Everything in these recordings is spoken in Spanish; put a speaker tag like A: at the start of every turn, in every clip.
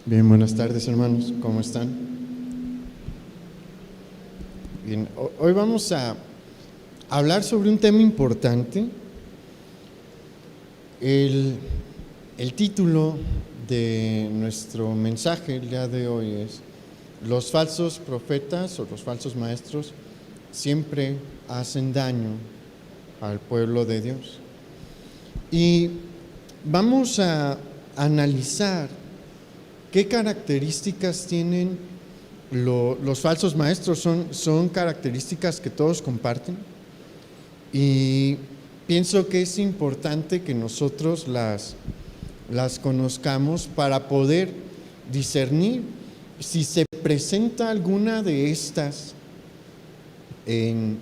A: Bien, buenas tardes hermanos, ¿cómo están? Bien, hoy vamos a hablar sobre un tema importante. El título de nuestro mensaje el día de hoy es: los falsos profetas o los falsos maestros siempre hacen daño al pueblo de Dios. Y vamos a analizar qué características tienen los falsos maestros. Son características que todos comparten, y pienso que es importante que nosotros las conozcamos para poder discernir si se presenta alguna de estas en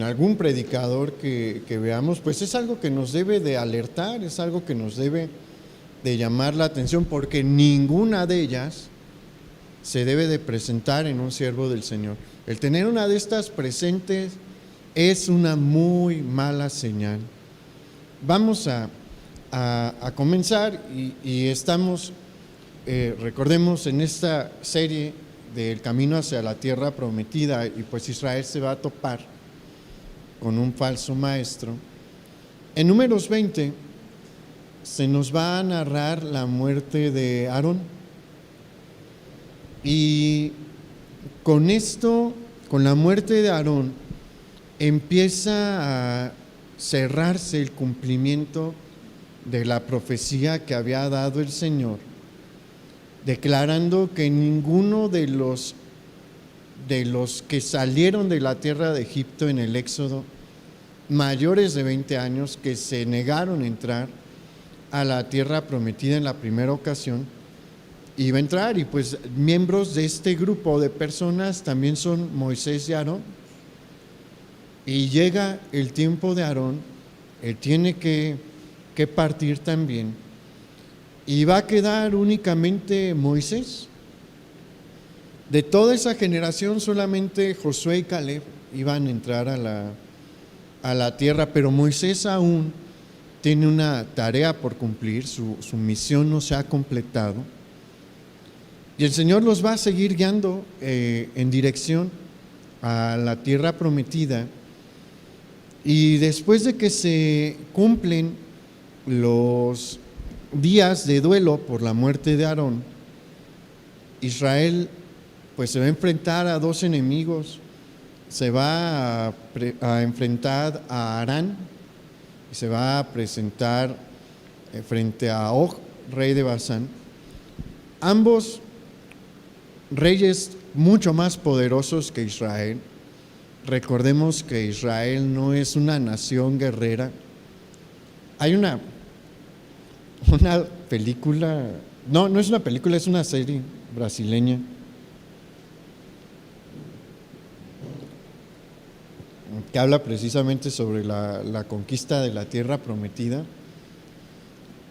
A: algún predicador que veamos. Pues es algo que nos debe de alertar, es algo que nos debe de llamar la atención, porque ninguna de ellas se debe de presentar en un siervo del Señor. El tener una de estas presentes es una muy mala señal. Vamos a comenzar y estamos, recordemos, en esta serie del camino hacia la tierra prometida, y pues Israel se va a topar con un falso maestro. En Números 20 se nos va a narrar la muerte de Aarón, y con esto, con la muerte de Aarón, empieza a cerrarse el cumplimiento de la profecía que había dado el Señor, declarando que ninguno de los que salieron de la tierra de Egipto en el Éxodo, mayores de 20 años, que se negaron a entrar a la tierra prometida en la primera ocasión, iba a entrar. Y pues miembros de este grupo de personas también son Moisés y Aarón. Y llega el tiempo de Aarón, él tiene que partir también, y va a quedar únicamente Moisés. De toda esa generación solamente Josué y Caleb iban a entrar a la tierra, pero Moisés aún tiene una tarea por cumplir, su misión no se ha completado, y el Señor los va a seguir guiando en dirección a la tierra prometida. Y después de que se cumplen los días de duelo por la muerte de Aarón, Israel pues se va a enfrentar a dos enemigos. Se va a enfrentar a Harán, y se va a presentar frente a Og, rey de Basán. Ambos reyes mucho más poderosos que Israel. Recordemos que Israel no es una nación guerrera. Hay una película, no es una película, es una serie brasileña que habla precisamente sobre la conquista de la tierra prometida.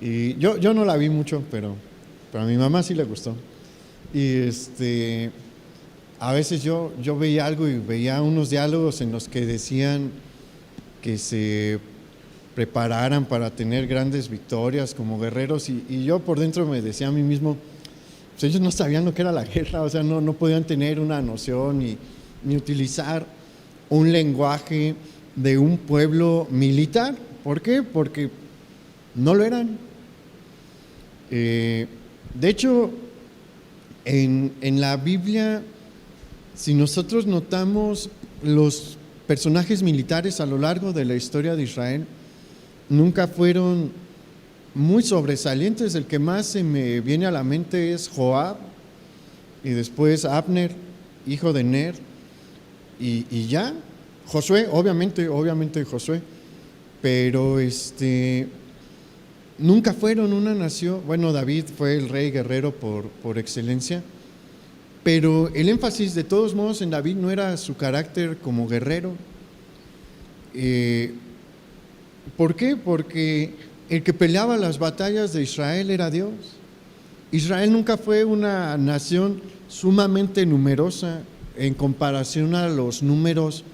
A: Y yo no la vi mucho, pero a mi mamá sí le gustó. Y a veces yo veía algo y veía unos diálogos en los que decían que se prepararan para tener grandes victorias como guerreros, y yo por dentro me decía a mí mismo, pues ellos no sabían lo que era la guerra, o sea, no podían tener una noción ni utilizar un lenguaje de un pueblo militar. ¿Por qué? Porque no lo eran. De hecho, en la Biblia, si nosotros notamos los personajes militares a lo largo de la historia de Israel, nunca fueron muy sobresalientes. El que más se me viene a la mente es Joab, y después Abner, hijo de Ner, y ya. Josué, obviamente Josué, pero nunca fueron una nación. Bueno, David fue el rey guerrero por excelencia, pero el énfasis de todos modos en David no era su carácter como guerrero. ¿Por qué? Porque el que peleaba las batallas de Israel era Dios. Israel nunca fue una nación sumamente numerosa en comparación a los números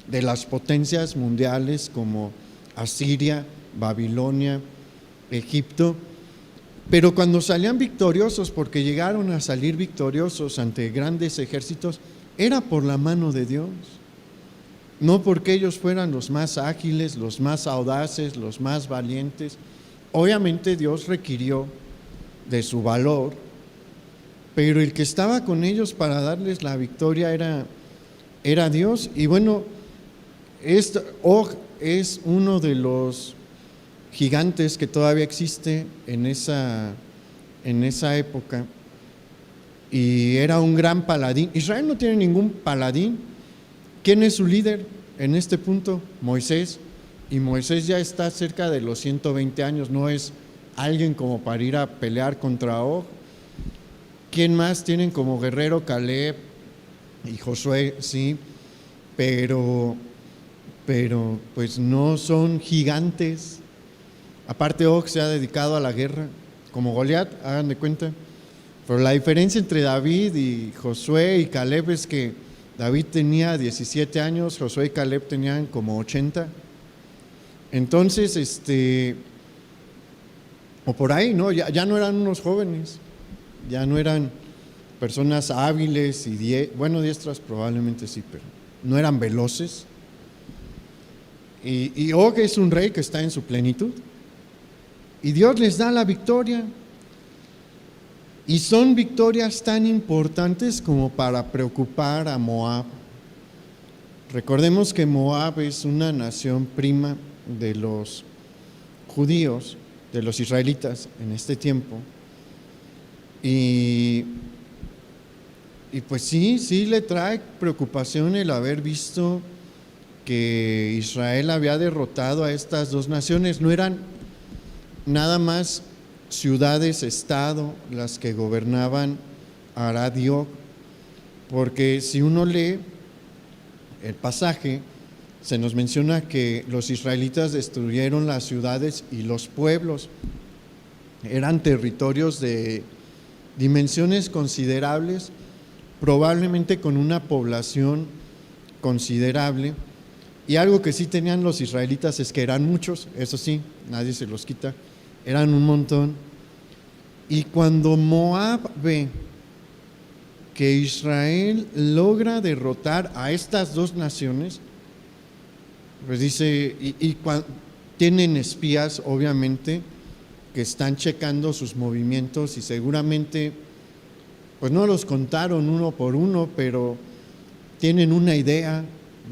A: de las potencias mundiales como Asiria, Babilonia, Egipto. Pero cuando salían victoriosos, porque llegaron a salir victoriosos ante grandes ejércitos, era por la mano de Dios. No porque ellos fueran los más ágiles, los más audaces, los más valientes. Obviamente Dios requirió de su valor, pero el que estaba con ellos para darles la victoria era Dios. Y bueno, Og es uno de los gigantes que todavía existe en esa época, y era un gran paladín. Israel no tiene ningún paladín. ¿Quién es su líder en este punto? Moisés. Y Moisés ya está cerca de los 120 años, no es alguien como para ir a pelear contra Og. ¿Quién más tienen como guerrero? Caleb y Josué, sí, pero pues no son gigantes. Aparte, Og se ha dedicado a la guerra, como Goliat, hagan de cuenta. Pero la diferencia entre David y Josué y Caleb es que David tenía 17 años, Josué y Caleb tenían como 80. Entonces, o por ahí, ¿no? Ya no eran unos jóvenes, ya no eran personas hábiles y diestras probablemente sí, pero no eran veloces. Y Og es un rey que está en su plenitud. Y Dios les da la victoria. Y son victorias tan importantes como para preocupar a Moab. Recordemos que Moab es una nación prima de los judíos, de los israelitas en este tiempo. Y pues sí le trae preocupación el haber visto que Israel había derrotado a estas dos naciones. No eran nada más ciudades-estado las que gobernaban Arad y Og, porque si uno lee el pasaje, se nos menciona que los israelitas destruyeron las ciudades y los pueblos. Eran territorios de dimensiones considerables, probablemente con una población considerable. Y algo que sí tenían los israelitas es que eran muchos, eso sí, nadie se los quita, eran un montón. Y cuando Moab ve que Israel logra derrotar a estas dos naciones, pues dice, tienen espías, obviamente, que están checando sus movimientos y seguramente, pues no los contaron uno por uno, pero tienen una idea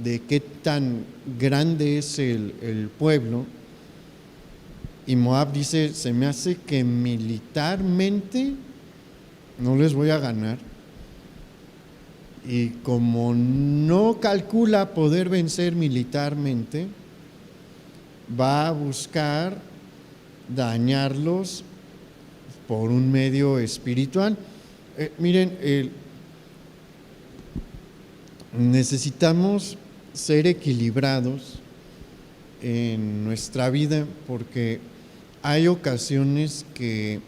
A: de qué tan grande es el pueblo. Y Moab dice, se me hace que militarmente no les voy a ganar. Y como no calcula poder vencer militarmente, va a buscar dañarlos por un medio espiritual. Miren, necesitamos ser equilibrados en nuestra vida, porque hay ocasiones que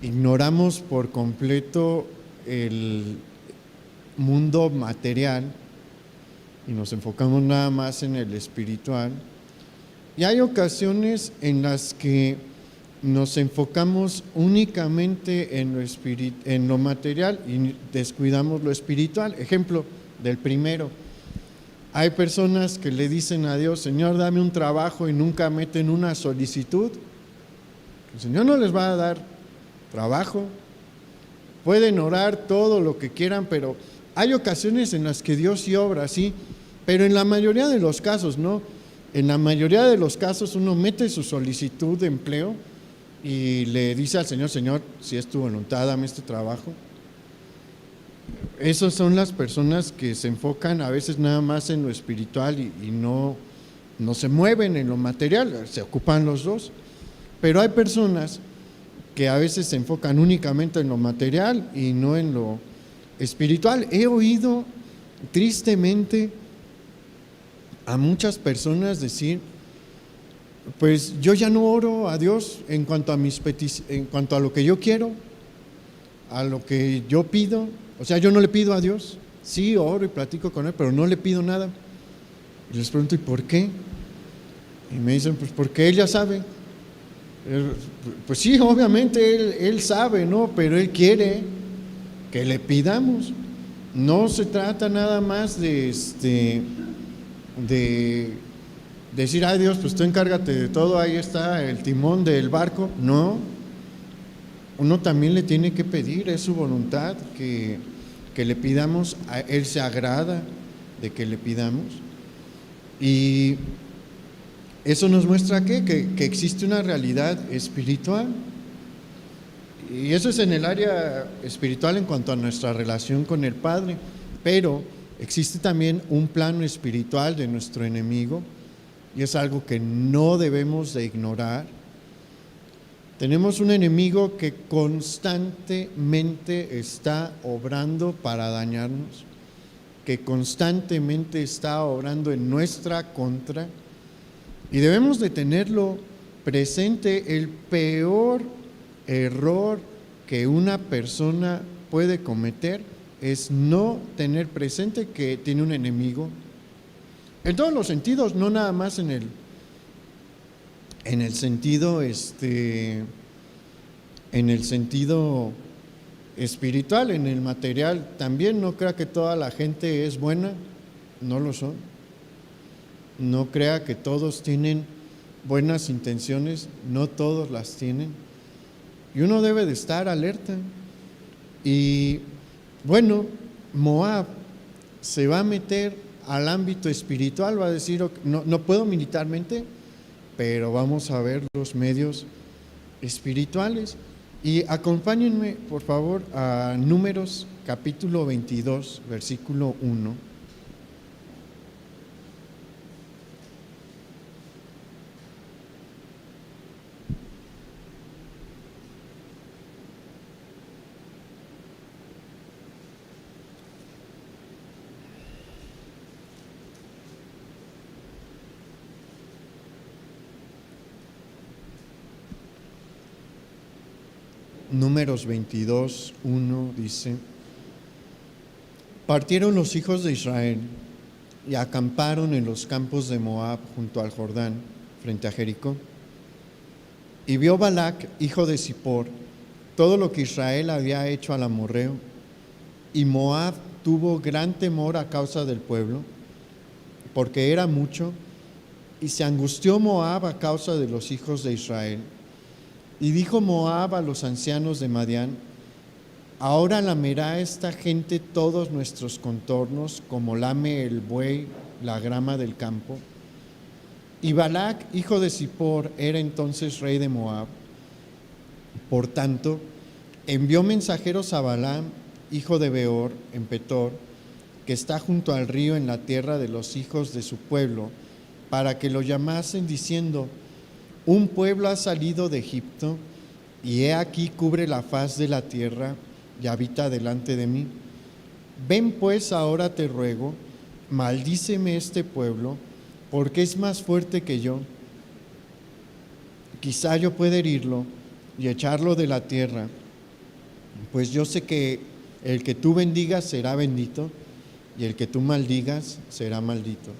A: ignoramos por completo el mundo material y nos enfocamos nada más en el espiritual, y hay ocasiones en las que nos enfocamos únicamente en lo material y descuidamos lo espiritual. Ejemplo del primero: hay personas que le dicen a Dios, Señor, dame un trabajo, y nunca meten una solicitud. El Señor no les va a dar trabajo. Pueden orar todo lo que quieran, pero hay ocasiones en las que Dios sí obra, sí, pero en la mayoría de los casos no. En la mayoría de los casos uno mete su solicitud de empleo y le dice al Señor, Señor, si es tu voluntad, dame este trabajo. Esas son las personas que se enfocan a veces nada más en lo espiritual y no se mueven en lo material, se ocupan los dos. Pero hay personas que a veces se enfocan únicamente en lo material y no en lo espiritual. He oído tristemente a muchas personas decir, pues yo ya no oro a Dios en cuanto a lo que yo quiero, a lo que yo pido. O sea, yo no le pido a Dios, sí oro y platico con Él, pero no le pido nada. Y les pregunto, ¿y por qué? Y me dicen, pues porque Él ya sabe. Pues sí, obviamente él sabe, ¿no? Pero él quiere que le pidamos. No se trata nada más de decir, ay Dios, pues tú encárgate de todo, ahí está el timón del barco. No, uno también le tiene que pedir, es su voluntad que le pidamos, Él se agrada de que le pidamos. Y eso nos muestra que existe una realidad espiritual. Y eso es en el área espiritual en cuanto a nuestra relación con el Padre. Pero existe también un plano espiritual de nuestro enemigo, y es algo que no debemos de ignorar. Tenemos un enemigo que constantemente está obrando para dañarnos, que constantemente está obrando en nuestra contra, y debemos de tenerlo presente. El peor error que una persona puede cometer es no tener presente que tiene un enemigo, en todos los sentidos, no nada más en el sentido espiritual, en el material también. No crea que toda la gente es buena, no lo son. No crea que todos tienen buenas intenciones, no todos las tienen. Y uno debe de estar alerta. Y bueno, Moab se va a meter al ámbito espiritual, va a decir, no puedo militarmente, pero vamos a ver los medios espirituales. Y acompáñenme, por favor, a Números capítulo 22, versículo 1. Números 22, 1 dice: partieron los hijos de Israel y acamparon en los campos de Moab junto al Jordán, frente a Jericó. Y vio Balac, hijo de Zippor, todo lo que Israel había hecho al amorreo, y Moab tuvo gran temor a causa del pueblo, porque era mucho, y se angustió Moab a causa de los hijos de Israel. Y dijo Moab a los ancianos de Madián: ahora lamerá esta gente todos nuestros contornos, como lame el buey la grama del campo. Y Balac, hijo de Zippor, era entonces rey de Moab. Por tanto, envió mensajeros a Balaam, hijo de Beor, en Petor, que está junto al río en la tierra de los hijos de su pueblo, para que lo llamasen, diciendo: un pueblo ha salido de Egipto, y he aquí cubre la faz de la tierra, y habita delante de mí. Ven pues ahora, te ruego, maldíceme este pueblo, porque es más fuerte que yo. Quizá yo pueda herirlo y echarlo de la tierra, pues yo sé que el que tú bendigas será bendito, y el que tú maldigas será maldito.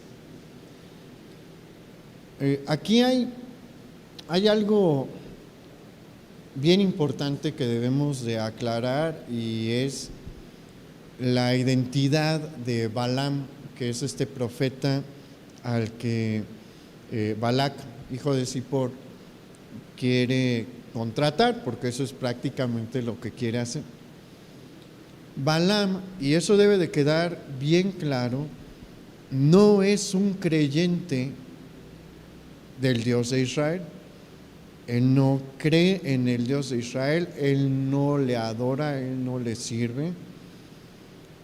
A: Aquí hay algo bien importante que debemos de aclarar, y es la identidad de Balaam, que es este profeta al que Balac, hijo de Zippor, quiere contratar, porque eso es prácticamente lo que quiere hacer. Balaam, y eso debe de quedar bien claro, no es un creyente del Dios de Israel. Él no cree en el Dios de Israel, él no le adora, él no le sirve.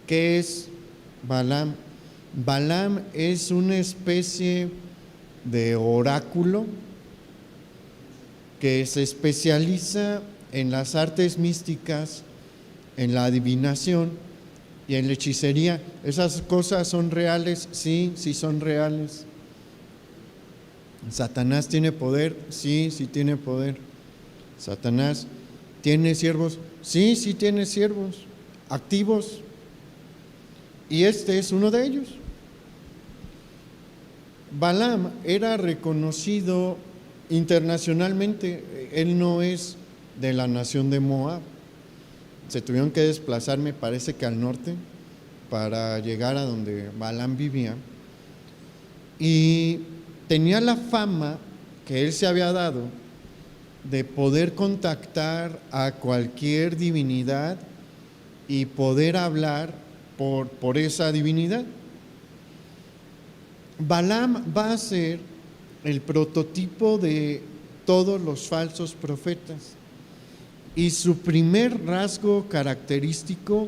A: ¿Qué es Balaam? Balaam es una especie de oráculo que se especializa en las artes místicas, en la adivinación y en la hechicería. ¿Esas cosas son reales? Sí, sí son reales. ¿Satanás tiene poder? Sí, sí tiene poder. ¿Satanás tiene siervos? Sí, sí tiene siervos activos, y este es uno de ellos. Balaam era reconocido internacionalmente, él no es de la nación de Moab. Se tuvieron que desplazar, me parece que al norte, para llegar a donde Balaam vivía. Y tenía la fama que él se había dado de poder contactar a cualquier divinidad y poder hablar por esa divinidad. Balaam va a ser el prototipo de todos los falsos profetas. Y su primer rasgo característico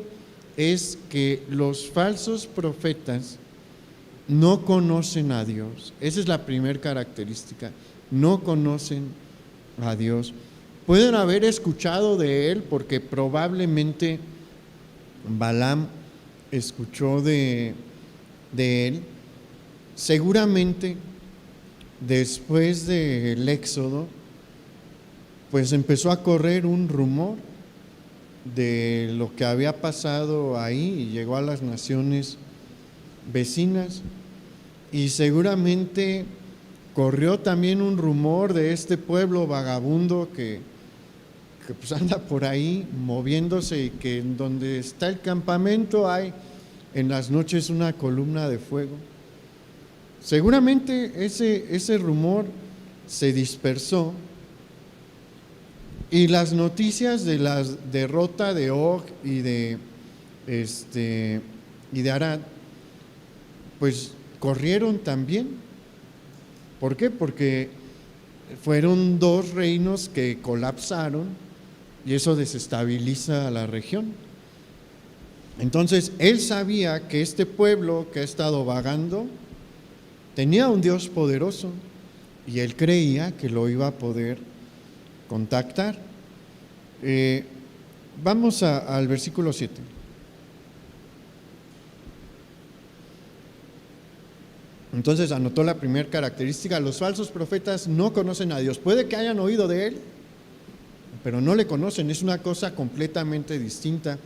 A: es que los falsos profetas no conocen a Dios. Esa es la primera característica. No conocen a Dios. Pueden haber escuchado de él porque probablemente Balaam escuchó de él. Seguramente después del Éxodo, pues empezó a correr un rumor de lo que había pasado ahí y llegó a las naciones vecinas, y seguramente corrió también un rumor de este pueblo vagabundo que pues anda por ahí moviéndose, y que en donde está el campamento hay en las noches una columna de fuego. Seguramente ese rumor se dispersó, y las noticias de la derrota de Og y de Arad pues corrieron también. ¿Por qué? Porque fueron dos reinos que colapsaron y eso desestabiliza a la región. Entonces él sabía que este pueblo que ha estado vagando tenía un Dios poderoso y él creía que lo iba a poder contactar. Vamos al versículo 7. Entonces anotó la primera característica: los falsos profetas no conocen a Dios. Puede que hayan oído de él, pero no le conocen. Es una cosa completamente distinta.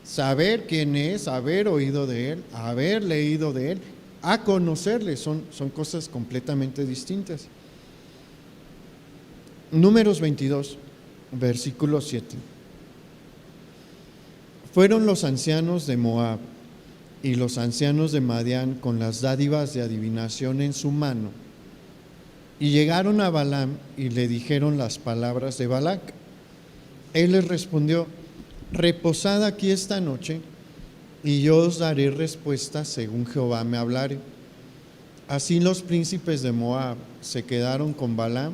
A: Saber quién es, haber oído de él, haber leído de él, a conocerle, son cosas completamente distintas. Números 22, versículo 7. Fueron los ancianos de Moab y los ancianos de Madián con las dádivas de adivinación en su mano, y llegaron a Balaam y le dijeron las palabras de Balac. Él les respondió: reposad aquí esta noche, y yo os daré respuesta según Jehová me hablare. Así los príncipes de Moab se quedaron con Balaam,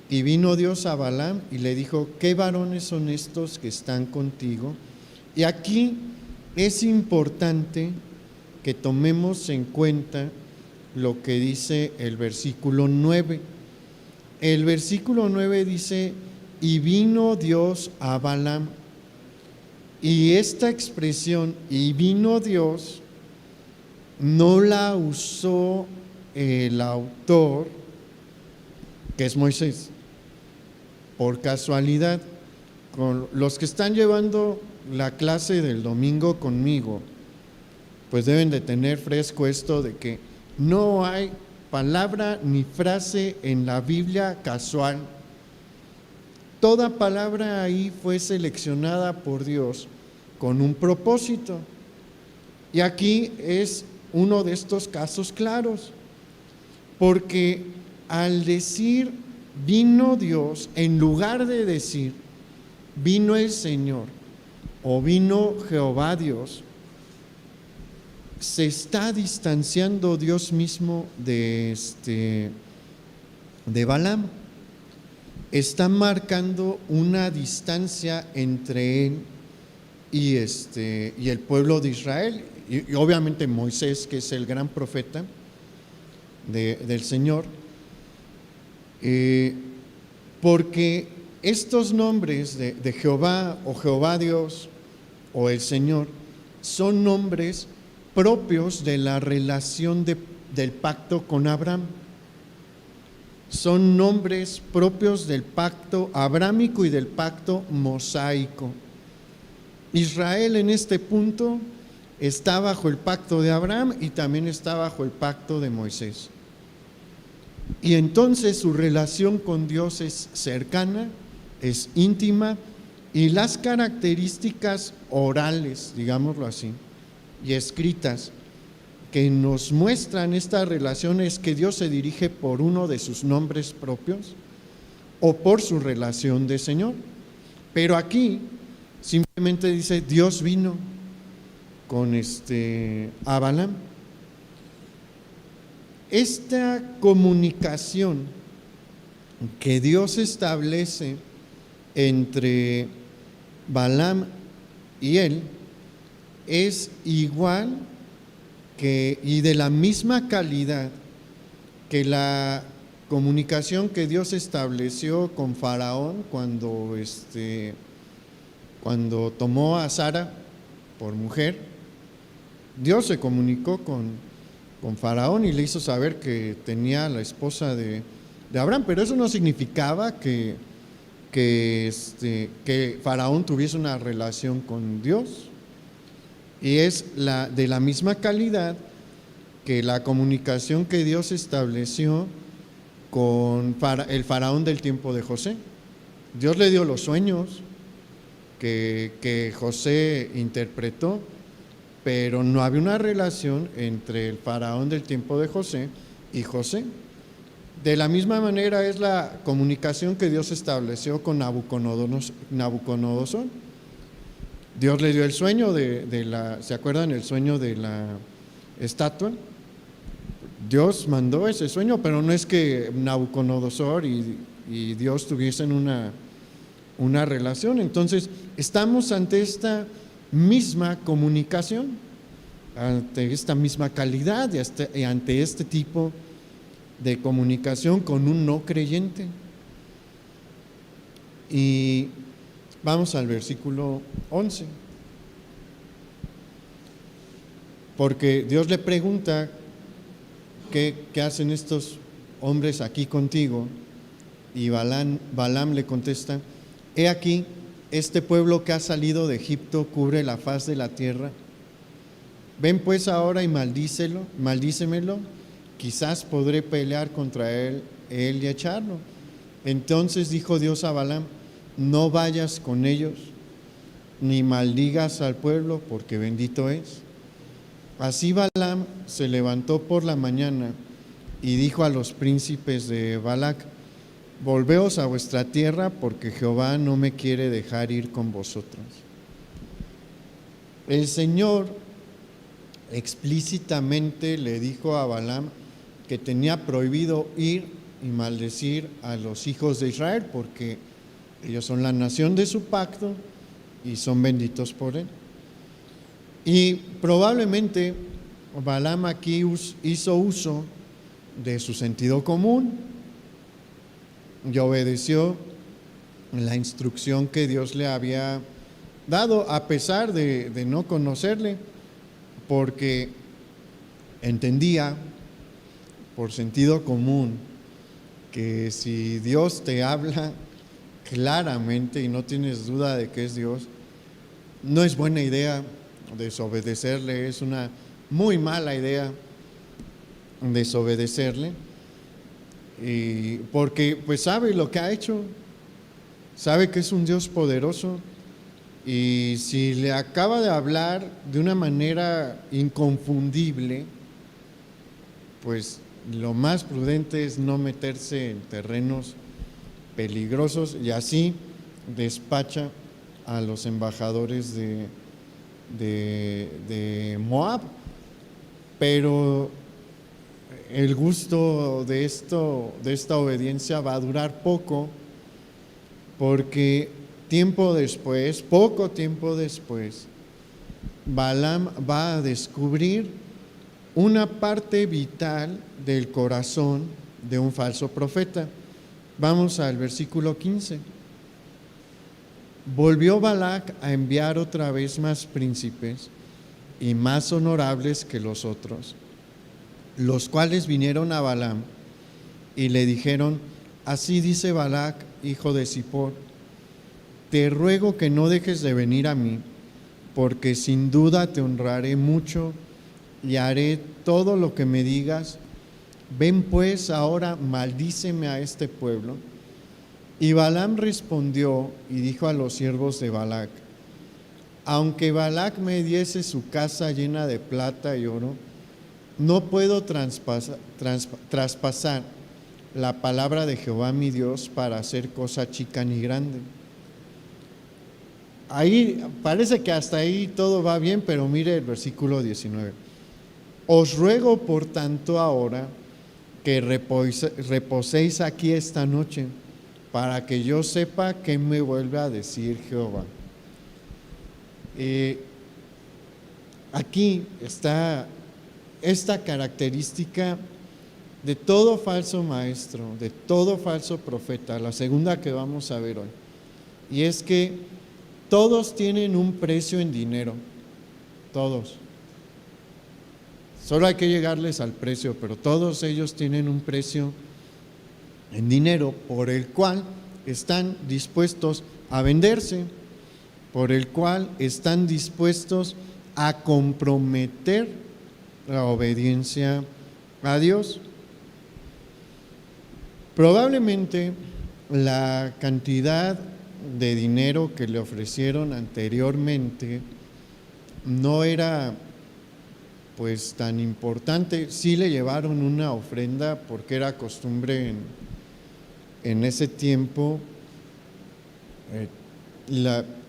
A: y vino Dios a Balaam y le dijo: ¿qué varones son estos que están contigo? Y aquí es importante que tomemos en cuenta lo que dice el versículo 9. El versículo 9 dice: y vino Dios a Balaam. Y esta expresión, y vino Dios, no la usó el autor, que es Moisés, por casualidad. Con los que están llevando la clase del domingo conmigo, pues deben de tener fresco esto de que no hay palabra ni frase en la Biblia casual. Toda palabra ahí fue seleccionada por Dios con un propósito. Y aquí es uno de estos casos claros, porque al decir vino Dios, en lugar de decir vino el Señor o vino Jehová Dios, se está distanciando Dios mismo de Balaam. Está marcando una distancia entre él y el pueblo de Israel, y obviamente Moisés, que es el gran profeta del Señor, porque estos nombres de Jehová o Jehová Dios o el Señor son nombres propios de la relación del pacto con Abraham. Son nombres propios del pacto abrámico y del pacto mosaico. Israel en este punto está bajo el pacto de Abraham y también está bajo el pacto de Moisés. Y entonces su relación con Dios es cercana, es íntima, y las características orales, digámoslo así, y escritas que nos muestran esta relación es que Dios se dirige por uno de sus nombres propios o por su relación de Señor. Pero aquí simplemente dice Dios vino con a Balaam. Esta comunicación que Dios establece entre Balaam y él es igual y de la misma calidad que la comunicación que Dios estableció con Faraón cuando tomó a Sara por mujer. Dios se comunicó con Faraón y le hizo saber que tenía la esposa de Abraham, pero eso no significaba que Faraón tuviese una relación con Dios. Y es de la misma calidad que la comunicación que Dios estableció con el faraón del tiempo de José. Dios le dio los sueños que José interpretó, pero no había una relación entre el faraón del tiempo de José y José. De la misma manera es la comunicación que Dios estableció con Nabucodonosor. Dios le dio el sueño ¿se acuerdan el sueño de la estatua? Dios mandó ese sueño, pero no es que Nabucodonosor y Dios tuviesen una relación. Entonces, estamos ante esta misma comunicación, ante esta misma calidad y ante este tipo de comunicación con un no creyente. Y vamos al versículo 11. Porque Dios le pregunta, ¿qué hacen estos hombres aquí contigo? Y Balaam le contesta, he aquí, este pueblo que ha salido de Egipto cubre la faz de la tierra. Ven pues ahora y maldícemelo, quizás podré pelear contra él y echarlo. Entonces dijo Dios a Balaam, no vayas con ellos, ni maldigas al pueblo, porque bendito es. Así Balaam se levantó por la mañana y dijo a los príncipes de Balac, volveos a vuestra tierra, porque Jehová no me quiere dejar ir con vosotros. El Señor explícitamente le dijo a Balaam que tenía prohibido ir y maldecir a los hijos de Israel, porque ellos son la nación de su pacto y son benditos por él. Y probablemente Balaam aquí hizo uso de su sentido común y obedeció la instrucción que Dios le había dado, a pesar de no conocerle, porque entendía por sentido común que si Dios te habla claramente y no tienes duda de que es Dios, no es buena idea desobedecerle, es una muy mala idea desobedecerle, y porque pues sabe lo que ha hecho, sabe que es un Dios poderoso, y si le acaba de hablar de una manera inconfundible, pues lo más prudente es no meterse en terrenos peligrosos, y así despacha a los embajadores de Moab. Pero el gusto de esta obediencia va a durar poco, porque poco tiempo después, Balaam va a descubrir una parte vital del corazón de un falso profeta. Vamos al versículo 15. Volvió Balac a enviar otra vez más príncipes y más honorables que los otros, los cuales vinieron a Balaam y le dijeron, así dice Balac, hijo de Zippor, te ruego que no dejes de venir a mí, porque sin duda te honraré mucho y haré todo lo que me digas, Ven pues ahora, maldíceme a este pueblo. Y Balaam respondió y dijo a los siervos de Balac: aunque Balac me diese su casa llena de plata y oro, no puedo traspasar la palabra de Jehová mi Dios para hacer cosa chica ni grande. Ahí parece que hasta ahí todo va bien, pero mire el versículo 19. Os ruego por tanto ahora que reposéis aquí esta noche, para que yo sepa qué me vuelve a decir Jehová. Aquí está esta característica de todo falso maestro, de todo falso profeta, la segunda que vamos a ver hoy. Y es que todos tienen un precio en dinero, todos. Solo hay que llegarles al precio, pero todos ellos tienen un precio en dinero por el cual están dispuestos a venderse, por el cual están dispuestos a comprometer la obediencia a Dios. Probablemente la cantidad de dinero que le ofrecieron anteriormente no era pues tan importante. Sí le llevaron una ofrenda porque era costumbre en ese tiempo.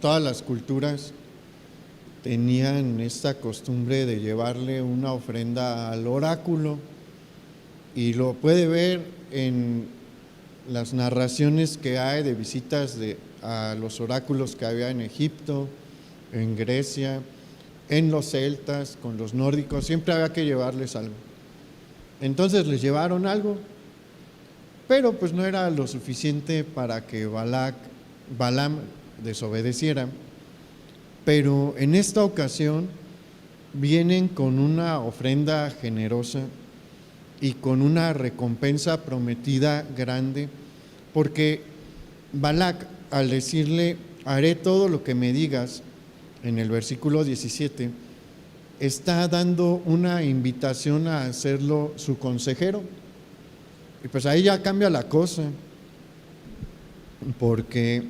A: Todas las culturas tenían esta costumbre de llevarle una ofrenda al oráculo, y lo puede ver en las narraciones que hay de visitas a los oráculos que había en Egipto, en Grecia, en los celtas, con los nórdicos. Siempre había que llevarles algo. Entonces les llevaron algo, pero pues no era lo suficiente para que Balaam desobedeciera. Pero en esta ocasión vienen con una ofrenda generosa y con una recompensa prometida grande, porque Balac, al decirle haré todo lo que me digas, en el versículo 17, está dando una invitación a hacerlo su consejero. Y pues ahí ya cambia la cosa, porque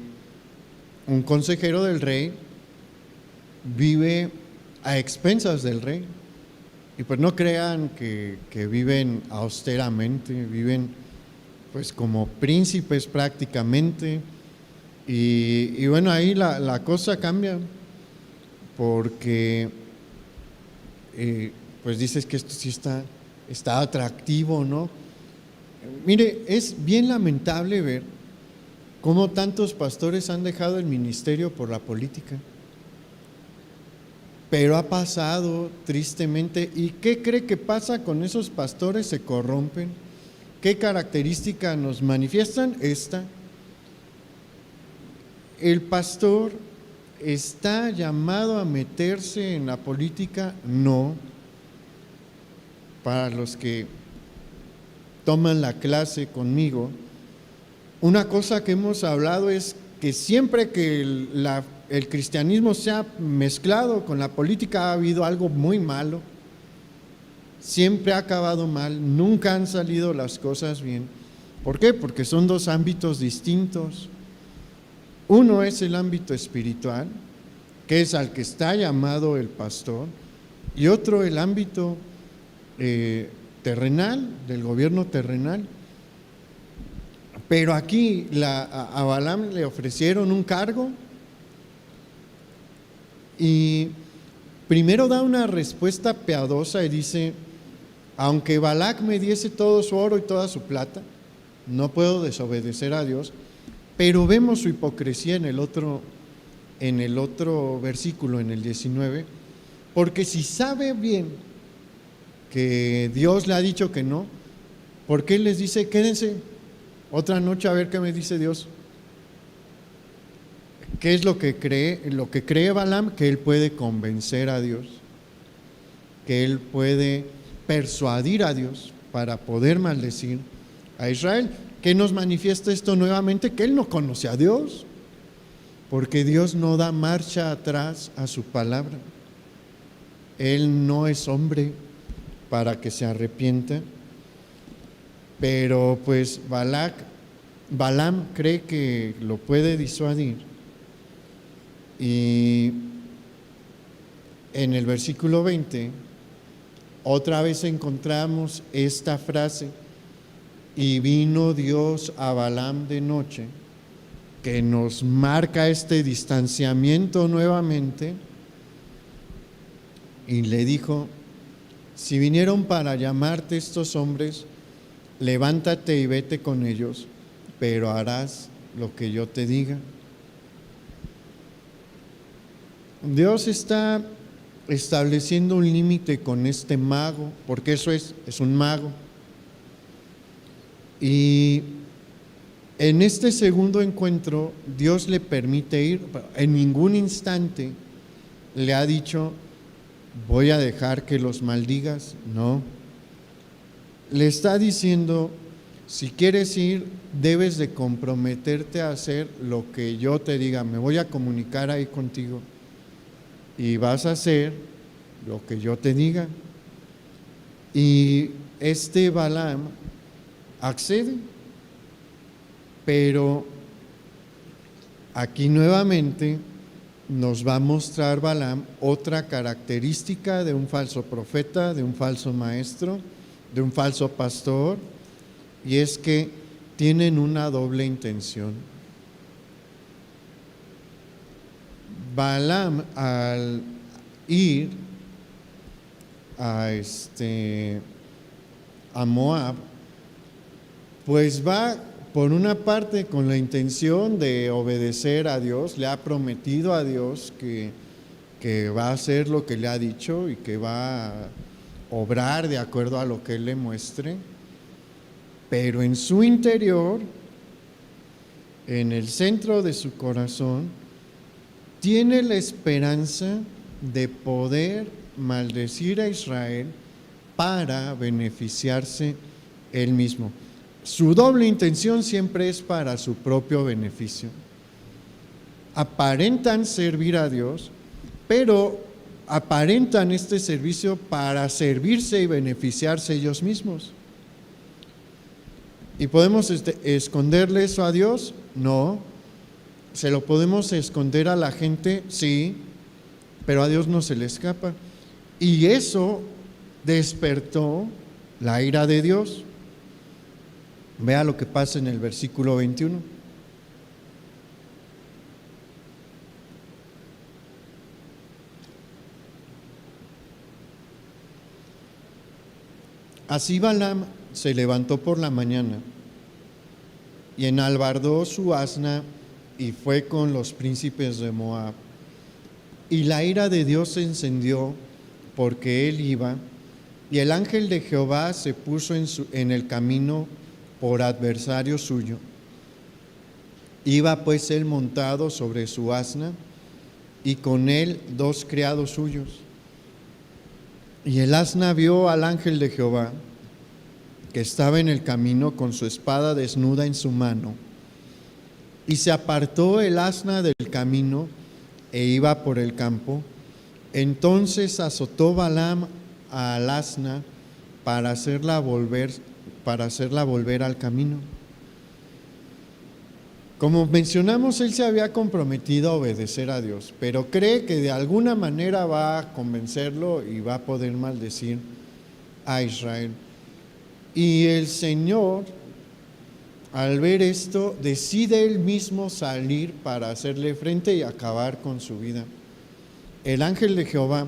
A: un consejero del rey vive a expensas del rey. Y pues no crean que viven austeramente, viven pues como príncipes prácticamente. Y bueno, ahí la cosa cambia, porque pues dices que esto sí está atractivo, ¿no? Mire, es bien lamentable ver cómo tantos pastores han dejado el ministerio por la política. Pero ha pasado tristemente. ¿Y qué cree que pasa con esos pastores? Se corrompen. ¿Qué característica nos manifiestan? Esta. ¿El pastor está llamado a meterse en la política? No. Para los que toman la clase conmigo, una cosa que hemos hablado es que siempre que el cristianismo se ha mezclado con la política ha habido algo muy malo. Siempre ha acabado mal, nunca han salido las cosas bien. ¿Por qué? Porque son dos ámbitos distintos. Uno es el ámbito espiritual, que es al que está llamado el pastor, y otro el ámbito terrenal, del gobierno terrenal. Pero aquí a Balaam le ofrecieron un cargo, y primero da una respuesta piadosa y dice: aunque Balac me diese todo su oro y toda su plata, no puedo desobedecer a Dios. Pero vemos su hipocresía en el otro versículo, en el 19, porque si sabe bien que Dios le ha dicho que no, ¿por qué les dice quédense otra noche a ver qué me dice Dios? ¿Qué es lo que cree Balaam? Que él puede convencer a Dios, que él puede persuadir a Dios para poder maldecir a Israel. ¿Qué nos manifiesta esto nuevamente? Que él no conoce a Dios, porque Dios no da marcha atrás a su palabra. Él no es hombre para que se arrepienta. Pero pues Balaam cree que lo puede disuadir, y en el versículo 20 otra vez encontramos esta frase: y vino Dios a Balaam de noche, que nos marca este distanciamiento nuevamente, y le dijo: si vinieron para llamarte estos hombres, levántate y vete con ellos, pero harás lo que yo te diga. Dios está estableciendo un límite con este mago, porque eso es un mago. Y en este segundo encuentro, Dios le permite ir. En ningún instante le ha dicho: voy a dejar que los maldigas. No. Le está diciendo: si quieres ir, debes de comprometerte a hacer lo que yo te diga. Me voy a comunicar ahí contigo y vas a hacer lo que yo te diga. Y este Balaam accede, pero aquí nuevamente nos va a mostrar Balaam otra característica de un falso profeta, de un falso maestro, de un falso pastor, y es que tienen una doble intención. Balaam, al ir a Moab, pues va por una parte con la intención de obedecer a Dios. Le ha prometido a Dios que va a hacer lo que le ha dicho y que va a obrar de acuerdo a lo que Él le muestre, pero en su interior, en el centro de su corazón, tiene la esperanza de poder maldecir a Israel para beneficiarse él mismo. Su doble intención siempre es para su propio beneficio. Aparentan servir a Dios, pero aparentan este servicio para servirse y beneficiarse ellos mismos. ¿Y podemos esconderle eso a Dios? No. ¿Se lo podemos esconder a la gente? Sí, pero a Dios no se le escapa. Y eso despertó la ira de Dios. Vea lo que pasa en el versículo 21. Así Balaam se levantó por la mañana y enalbardó su asna y fue con los príncipes de Moab. Y la ira de Dios se encendió porque él iba, y el ángel de Jehová se puso en el camino por adversario suyo. Iba pues él montado sobre su asna, y con él 2 criados suyos. Y el asna vio al ángel de Jehová, que estaba en el camino con su espada desnuda en su mano. Y se apartó el asna del camino e iba por el campo. Entonces azotó Balaam al asna para hacerla volver al camino. Como mencionamos, él se había comprometido a obedecer a Dios, pero cree que de alguna manera va a convencerlo y va a poder maldecir a Israel. Y el Señor, al ver esto, decide él mismo salir para hacerle frente y acabar con su vida. El ángel de Jehová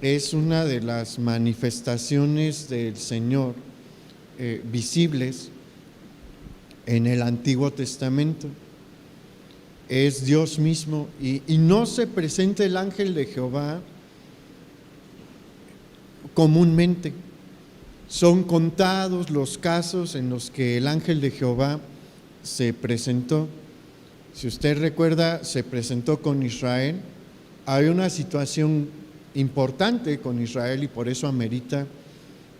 A: es una de las manifestaciones del Señor visibles en el Antiguo Testamento. Es Dios mismo, y no se presenta el ángel de Jehová comúnmente. Son contados los casos en los que el ángel de Jehová se presentó. Si usted recuerda, se presentó con Israel. Hay una situación importante con Israel y por eso amerita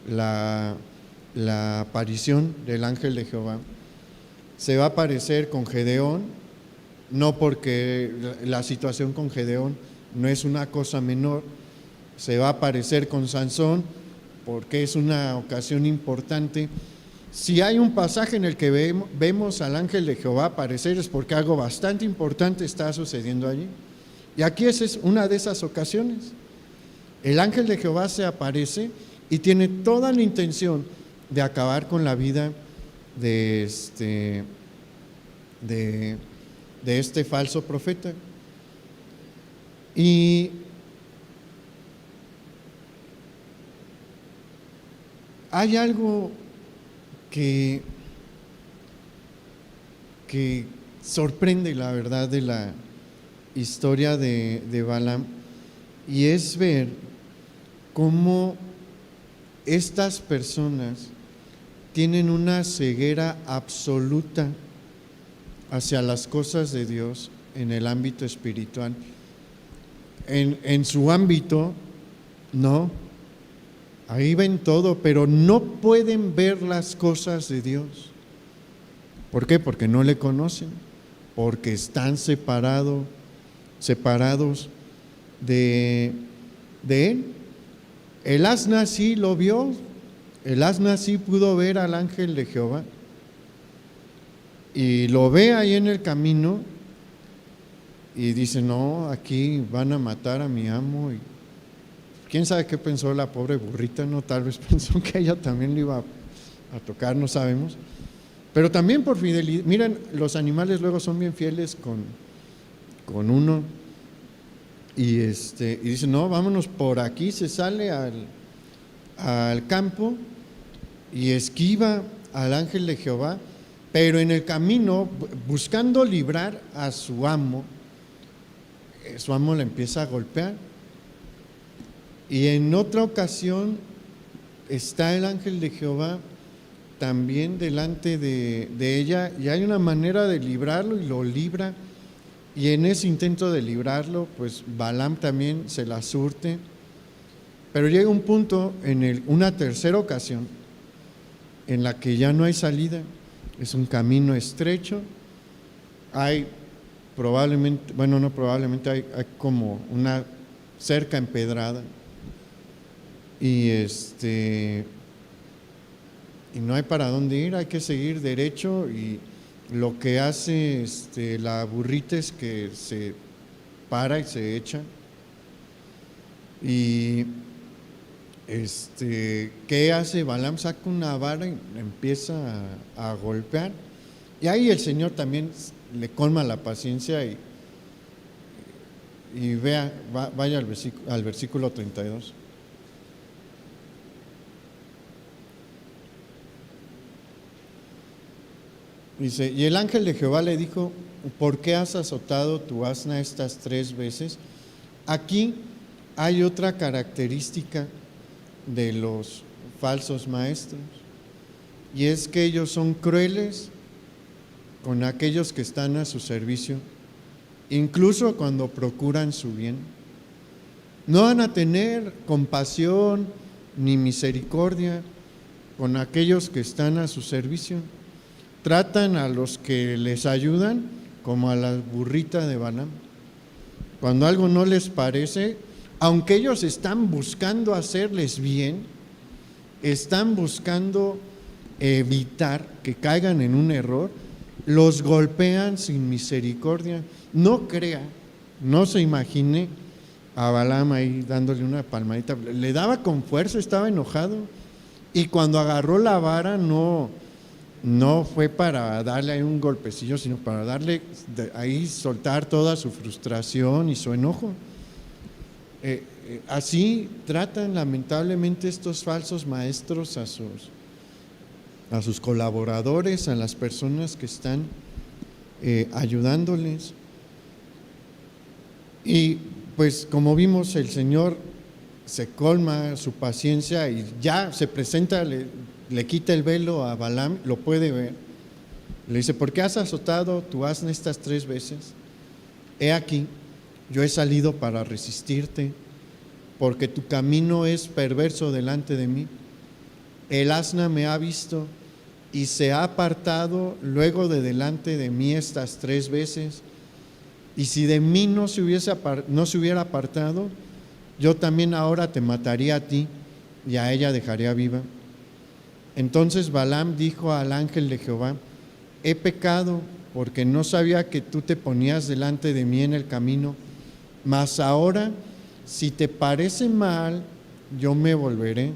A: la aparición del ángel de Jehová. Se va a aparecer con Gedeón, no porque la situación con Gedeón no es una cosa menor. Se va a aparecer con Sansón porque es una ocasión importante, Si hay un pasaje en el que vemos al ángel de Jehová aparecer, es porque algo bastante importante está sucediendo allí. Y aquí esa es una de esas ocasiones. El ángel de Jehová se aparece y tiene toda la intención de acabar con la vida de este falso profeta. Y hay algo que sorprende, la verdad, de la historia de Balaam, y es ver cómo estas personas tienen una ceguera absoluta hacia las cosas de Dios en el ámbito espiritual. En su ámbito, no, ahí ven todo, pero no pueden ver las cosas de Dios. ¿Por qué? Porque no le conocen, porque están separados de Él. El asna sí lo vio, el asna sí pudo ver al ángel de Jehová, y lo ve ahí en el camino y dice: no, aquí van a matar a mi amo. Y quién sabe qué pensó la pobre burrita, no, tal vez pensó que ella también le iba a tocar, no sabemos. Pero también por fidelidad, miren, los animales luego son bien fieles con uno, y dice: no, vámonos por aquí. Se sale al campo y esquiva al ángel de Jehová, pero en el camino, buscando librar a su amo le empieza a golpear. Y en otra ocasión está el ángel de Jehová también delante de ella, y hay una manera de librarlo y lo libra. Y en ese intento de librarlo, pues Balaam también se la surte. Pero llega un punto una tercera ocasión en la que ya no hay salida, es un camino estrecho, hay probablemente, bueno, no probablemente, hay como una cerca empedrada, y no hay para dónde ir, hay que seguir derecho. Y lo que hace la burrita es que se para y se echa. Y ¿qué hace Balaam? Saca una vara y empieza a golpear, y ahí el Señor también le colma la paciencia, y vaya al versículo 32. Dice: y el ángel de Jehová le dijo: ¿por qué has azotado tu asna estas 3 veces? Aquí hay otra característica de los falsos maestros, y es que ellos son crueles con aquellos que están a su servicio, incluso cuando procuran su bien. No van a tener compasión ni misericordia con aquellos que están a su servicio. Tratan a los que les ayudan como a la burrita de Balaam. Cuando algo no les parece, aunque ellos están buscando hacerles bien, están buscando evitar que caigan en un error, los golpean sin misericordia. No crea, no se imagine a Balaam ahí dándole una palmadita. Le daba con fuerza, estaba enojado, y cuando agarró la vara no fue para darle ahí un golpecillo, sino para darle ahí, soltar toda su frustración y su enojo. Así tratan lamentablemente estos falsos maestros a sus colaboradores, a las personas que están ayudándoles. Y pues como vimos, el Señor se colma su paciencia y ya se presenta, le quita el velo a Balaam, lo puede ver. Le dice: ¿por qué has azotado tu asna estas 3 veces? He aquí, yo he salido para resistirte, porque tu camino es perverso delante de mí. El asna me ha visto y se ha apartado luego de delante de mí estas 3 veces. Y si de mí no se hubiera apartado, yo también ahora te mataría a ti, y a ella dejaría viva. Entonces Balaam dijo al ángel de Jehová: he pecado porque no sabía que tú te ponías delante de mí en el camino, mas ahora, si te parece mal, yo me volveré.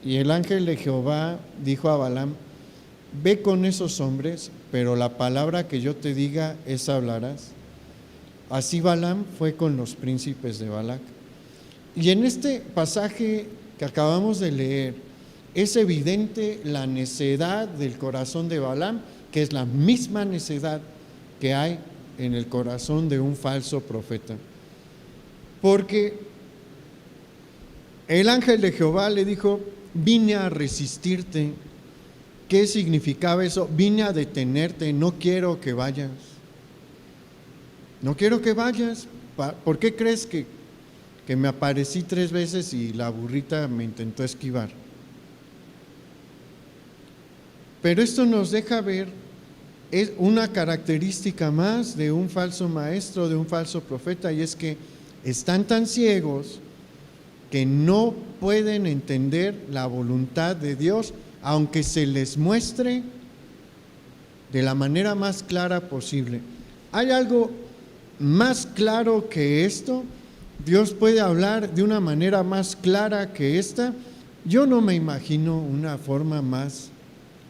A: Y el ángel de Jehová dijo a Balaam: ve con esos hombres, pero la palabra que yo te diga, esa hablarás. Así Balaam fue con los príncipes de Balac. Y en este pasaje que acabamos de leer, es evidente la necedad del corazón de Balaam, que es la misma necedad que hay en el corazón de un falso profeta. Porque el ángel de Jehová le dijo: vine a resistirte. ¿Qué significaba eso? Vine a detenerte, no quiero que vayas. No quiero que vayas. ¿Por qué crees que me aparecí 3 veces y la burrita me intentó esquivar? Pero esto nos deja ver, es una característica más de un falso maestro, de un falso profeta, y es que están tan ciegos que no pueden entender la voluntad de Dios, aunque se les muestre de la manera más clara posible. ¿Hay algo más claro que esto? ¿Dios puede hablar de una manera más clara que esta? Yo no me imagino una forma más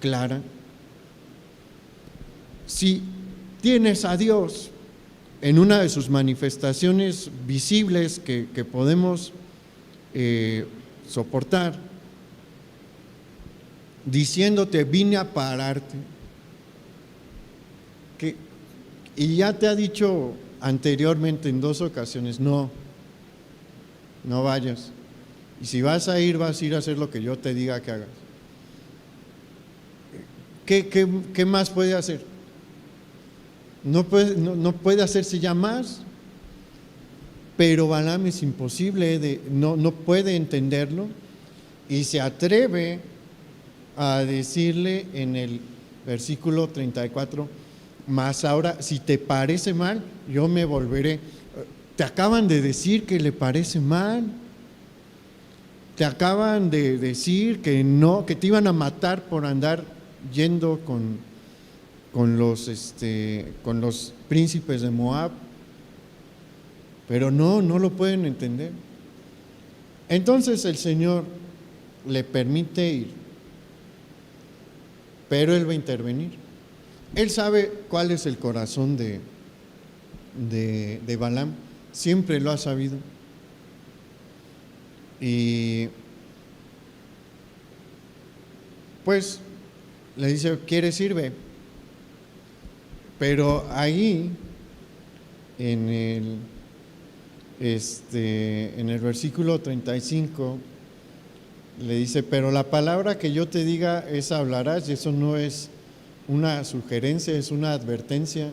A: clara. Si tienes a Dios en una de sus manifestaciones visibles que podemos soportar, diciéndote: vine a pararte, y ya te ha dicho anteriormente en 2 ocasiones: no vayas, y si vas a ir a hacer lo que yo te diga que hagas. ¿Qué más puede hacer? No puede hacerse ya más. Pero Balaam es imposible, no puede entenderlo, y se atreve a decirle en el versículo 34: mas ahora, si te parece mal, yo me volveré. Te acaban de decir que le parece mal. Te acaban de decir que no, que te iban a matar por andar yendo con los príncipes de Moab. Pero no lo pueden entender. Entonces el Señor le permite ir, pero Él va a intervenir. Él sabe cuál es el corazón de Balaam, siempre lo ha sabido. Y pues le dice: ¿quieres ir? Ve. Pero ahí en el versículo 35 le dice: pero la palabra que yo te diga, esa hablarás. Y eso no es una sugerencia, es una advertencia.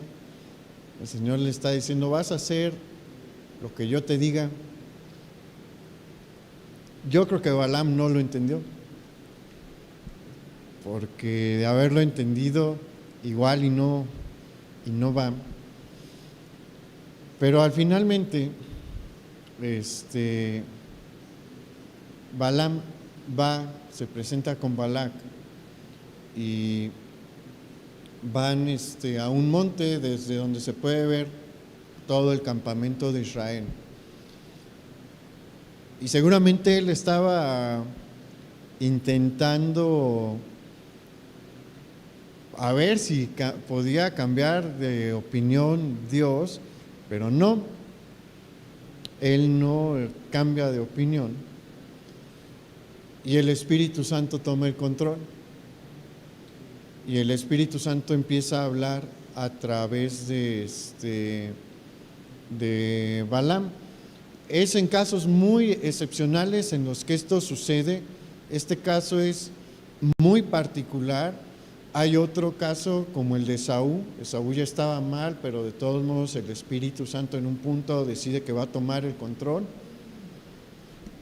A: El Señor le está diciendo: vas a hacer lo que yo te diga. Yo creo que Balaam no lo entendió, porque de haberlo entendido, igual y no va. Pero finalmente Balaam se presenta con Balac, y van a un monte desde donde se puede ver todo el campamento de Israel. Y seguramente él estaba intentando a ver si podía cambiar de opinión Dios, pero no, él no cambia de opinión, y el Espíritu Santo toma el control, y el Espíritu Santo empieza a hablar a través de Balaam. Es en casos muy excepcionales en los que esto sucede. Este caso es muy particular. Hay otro caso como el de Esaú. Esaú ya estaba mal, pero de todos modos el Espíritu Santo en un punto decide que va a tomar el control.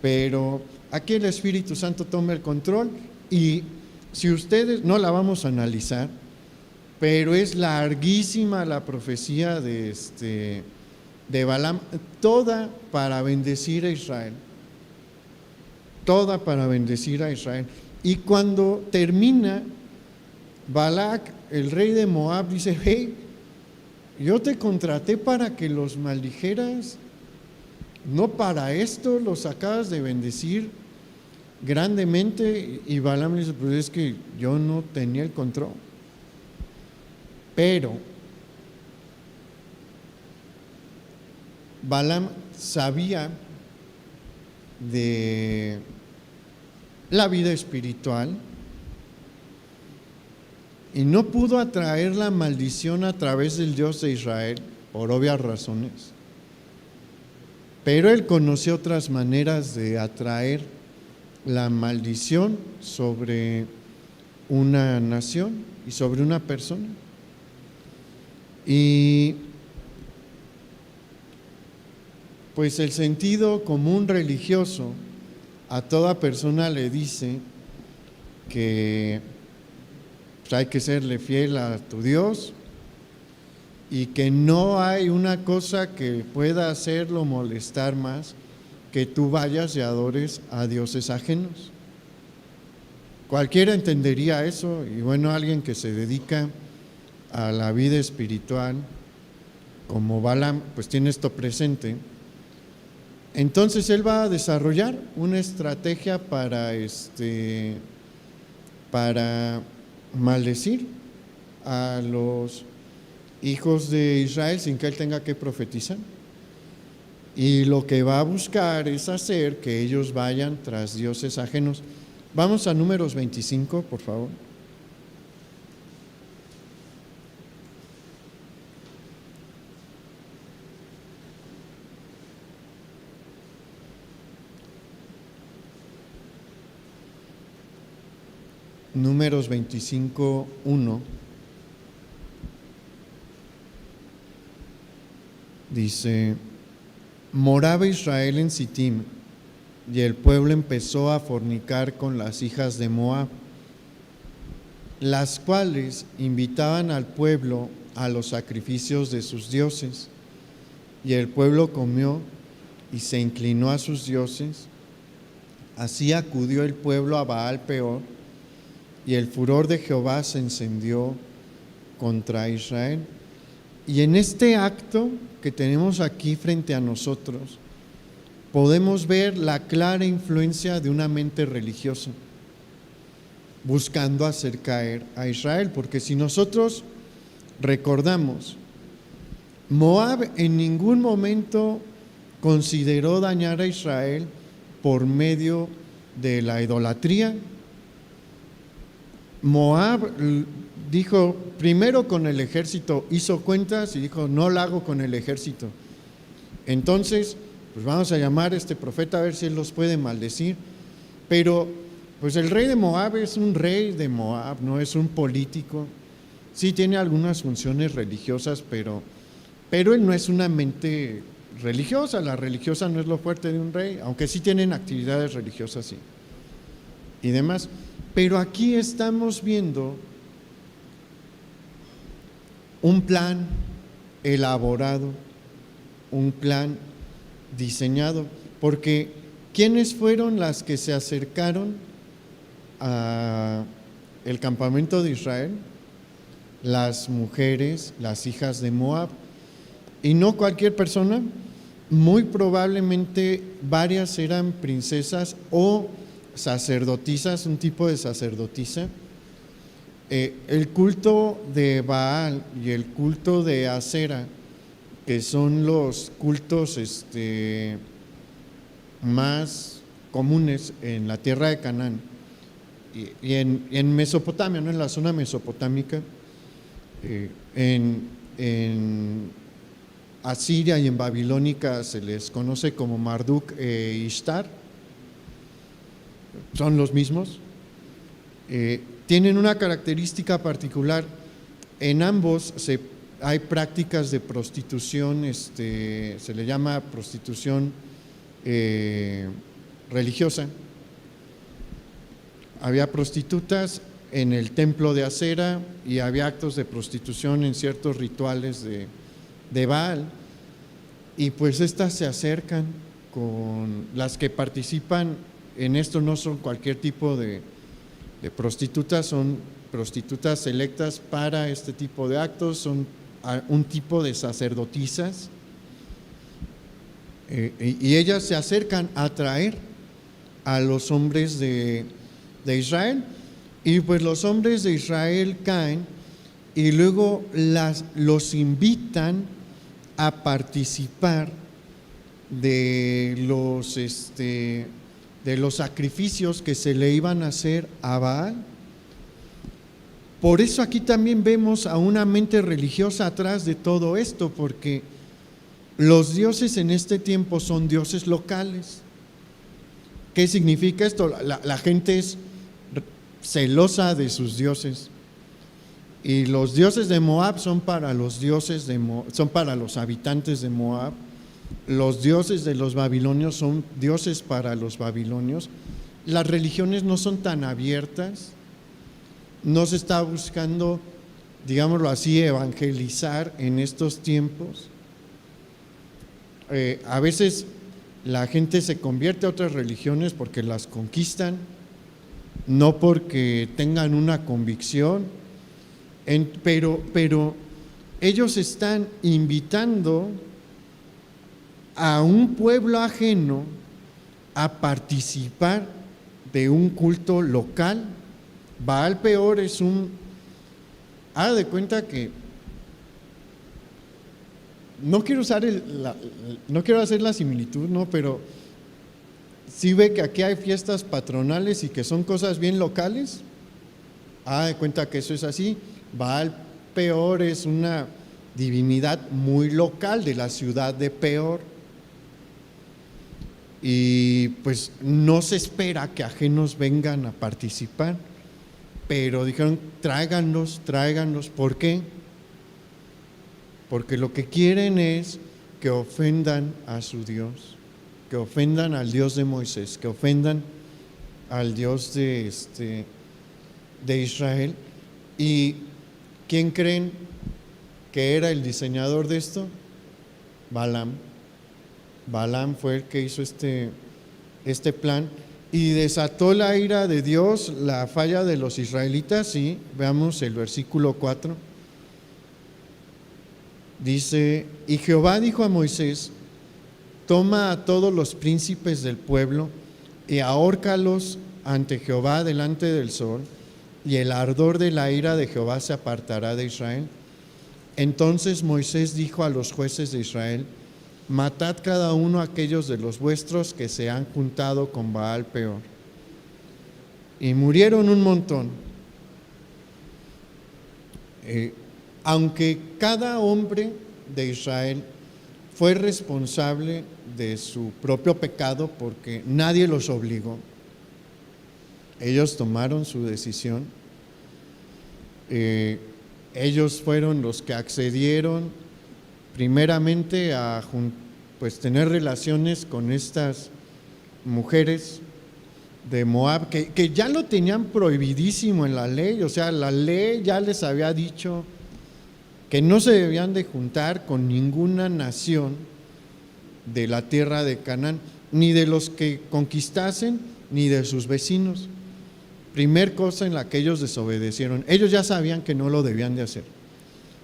A: Pero aquí el Espíritu Santo toma el control, y si ustedes, no la vamos a analizar, pero es larguísima la profecía de Balaam, toda para bendecir a Israel. Toda para bendecir a Israel. Y cuando termina, Balac, el rey de Moab, dice: hey, yo te contraté para que los maldijeras, no para esto, los acabas de bendecir grandemente. Y Balaam le dice: pues es que yo no tenía el control. Pero Balaam sabía de la vida espiritual y no pudo atraer la maldición a través del Dios de Israel, por obvias razones. Pero él conoció otras maneras de atraer la maldición sobre una nación y sobre una persona. Y pues el sentido común religioso a toda persona le dice que pues hay que serle fiel a tu Dios y que no hay una cosa que pueda hacerlo molestar más que tú vayas y adores a dioses ajenos. Cualquiera entendería eso, y bueno, alguien que se dedica a la vida espiritual como Balaam pues tiene esto presente. Entonces él va a desarrollar una estrategia para maldecir a los hijos de Israel sin que él tenga que profetizar. Y lo que va a buscar es hacer que ellos vayan tras dioses ajenos. Vamos a Números 25, por favor. Números 25, 1. Dice: moraba Israel en Sittim, y el pueblo empezó a fornicar con las hijas de Moab, las cuales invitaban al pueblo a los sacrificios de sus dioses. Y el pueblo comió y se inclinó a sus dioses. Así acudió el pueblo a Baal Peor, y el furor de Jehová se encendió contra Israel. Y en este acto que tenemos aquí frente a nosotros, podemos ver la clara influencia de una mente religiosa buscando hacer caer a Israel, porque si nosotros recordamos, Moab en ningún momento consideró dañar a Israel por medio de la idolatría. Moab dijo primero con el ejército, hizo cuentas y dijo: no la hago con el ejército. Entonces, pues vamos a llamar a este profeta a ver si él los puede maldecir. Pero pues el rey de Moab es un rey de Moab, no es un político. Sí tiene algunas funciones religiosas, pero él no es una mente religiosa. La religiosa no es lo fuerte de un rey, aunque sí tienen actividades religiosas sí, y demás. Pero aquí estamos viendo un plan elaborado, un plan diseñado, porque ¿quiénes fueron las que se acercaron al campamento de Israel? Las mujeres, las hijas de Moab, y no cualquier persona. Muy probablemente varias eran princesas o sacerdotisas, un tipo de sacerdotisa. El culto de Baal y el culto de Acera, que son los cultos más comunes en la tierra de Canaán y en Mesopotamia, ¿no? En la zona mesopotámica, en Asiria y en Babilónica se les conoce como Marduk e Ishtar, son los mismos. Tienen una característica particular. En ambos hay prácticas de prostitución, se le llama prostitución religiosa. Había prostitutas en el templo de Acera y había actos de prostitución en ciertos rituales de Baal, y pues estas se acercan con las que participan en esto. No son cualquier tipo de de prostitutas, son prostitutas selectas para este tipo de actos, son un tipo de sacerdotisas, y ellas se acercan a atraer a los hombres de Israel, y pues los hombres de Israel caen y luego los invitan a participar de los sacrificios que se le iban a hacer a Baal. Por eso aquí también vemos a una mente religiosa atrás de todo esto, porque los dioses en este tiempo son dioses locales. ¿Qué significa esto? La gente es celosa de sus dioses, y los dioses de Moab son para los habitantes de Moab. Los dioses de los babilonios son dioses para los babilonios. Las religiones no son tan abiertas, no se está buscando, digámoslo así, evangelizar en estos tiempos. A veces la gente se convierte a otras religiones porque las conquistan, no porque tengan una convicción, pero ellos están invitando a un pueblo ajeno a participar de un culto local. Baal Peor es haga de cuenta que no quiero hacer la similitud, ¿no? Pero sí ve que aquí hay fiestas patronales y que son cosas bien locales. Haga de cuenta que eso es así. Baal Peor es una divinidad muy local de la ciudad de Peor, y pues no se espera que ajenos vengan a participar, pero dijeron tráiganlos. ¿Por qué? Porque lo que quieren es que ofendan a su Dios, que ofendan al Dios de Moisés, que ofendan al Dios de Israel. ¿Y quién creen que era el diseñador de esto? Balaam. Balaam fue el que hizo este plan y desató la ira de Dios, la falla de los israelitas. Y veamos el versículo 4. Dice: y Jehová dijo a Moisés: toma a todos los príncipes del pueblo y ahórcalos ante Jehová delante del sol, y el ardor de la ira de Jehová se apartará de Israel. Entonces Moisés dijo a los jueces de Israel: matad cada uno a aquellos de los vuestros que se han juntado con Baal Peor. Y murieron un montón. Aunque cada hombre de Israel fue responsable de su propio pecado, porque nadie los obligó, ellos tomaron su decisión. Ellos fueron los que accedieron primeramente a tener relaciones con estas mujeres de Moab, que ya lo tenían prohibidísimo en la ley. O sea, la ley ya les había dicho que no se debían de juntar con ninguna nación de la tierra de Canaán, ni de los que conquistasen, ni de sus vecinos. Primer cosa en la que ellos desobedecieron. Ellos ya sabían que no lo debían de hacer.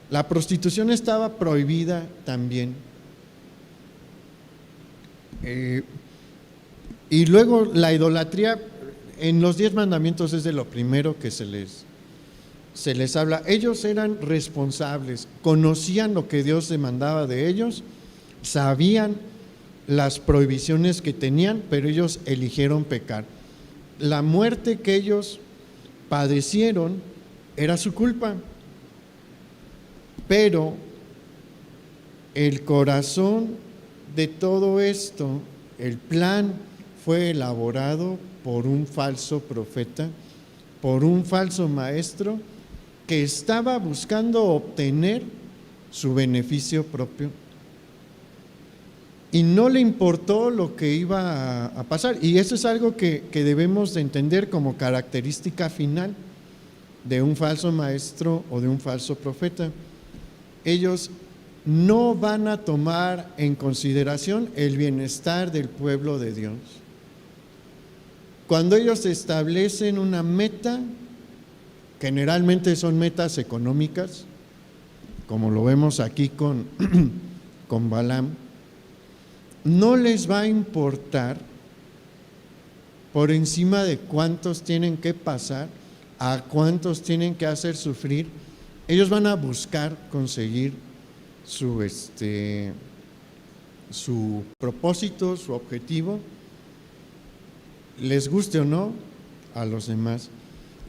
A: La prostitución estaba prohibida también. Y luego la idolatría en los 10 mandamientos es de lo primero que se les habla. Ellos eran responsables, conocían lo que Dios demandaba de ellos, sabían las prohibiciones que tenían, pero ellos eligieron pecar. La muerte que ellos padecieron era su culpa, pero el corazón de todo esto, el plan fue elaborado por un falso profeta, por un falso maestro que estaba buscando obtener su beneficio propio, y no le importó lo que iba a pasar. Y eso es algo que debemos de entender como característica final de un falso maestro o de un falso profeta. Ellos no van a tomar en consideración el bienestar del pueblo de Dios. Cuando ellos establecen una meta, generalmente son metas económicas, como lo vemos aquí con Balaam, no les va a importar por encima de cuántos tienen que pasar, a cuántos tienen que hacer sufrir. Ellos van a buscar conseguir su propósito, su objetivo, les guste o no a los demás.